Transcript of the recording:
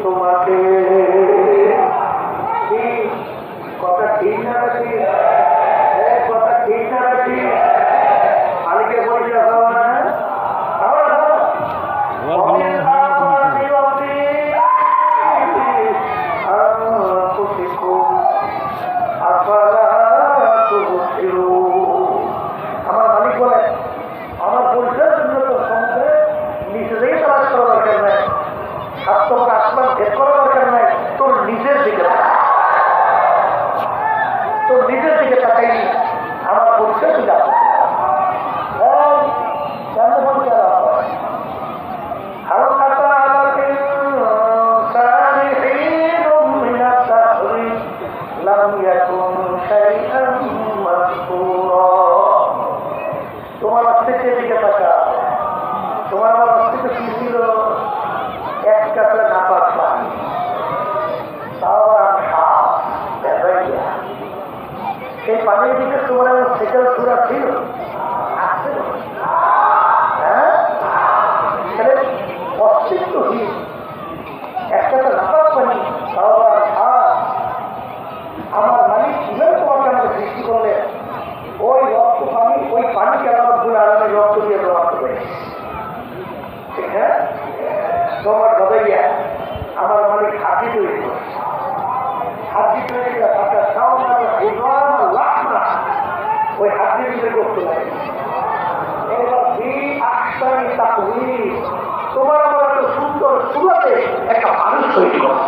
তোমাকে কথা ঠিক না রাখি কথা ঠিক না রাখি মালিকে বলছে আমার মালিক বলে আমার পরিচয় সঙ্গে নিজেদেরই তালাশ করা দরকার নাই, স্বাস্থ্যকে আসমান ভেদ করা দরকার নাই, তোর নিজের দিকে তোর নিজের দিকে তাকাইনি আমার পরিচয় তুই যাবো তোমার অস্তিত্বের দিকে থাকা। তোমার আমার অস্তিত্ব কি ছিল? এক কাপড়ে নাপাক পানি, সেই পানির দিকে তোমার আমার সেকেল সুরা ছিল। হ্যাঁ, অস্তিত্বহীন এক কাপড়ে নাপাক পানি, আমার মালিক কিভাবে তোমাকে আমাকে সৃষ্টি করলে ওই রক্ত পানি, ওই পানিকে আমার গুণ আরামে রক্ত দিয়ে রক্ত করে। ঠিক হ্যাঁ, তোমার দবাইয়া আমার মালিক হাতি তৈরি করে, হাতি তৈরি করে ওই হাতির ভিতরে করতে লাগে। তোমার আমার একটা সুন্দর সুরাতে একটা মানুষ তৈরি করে।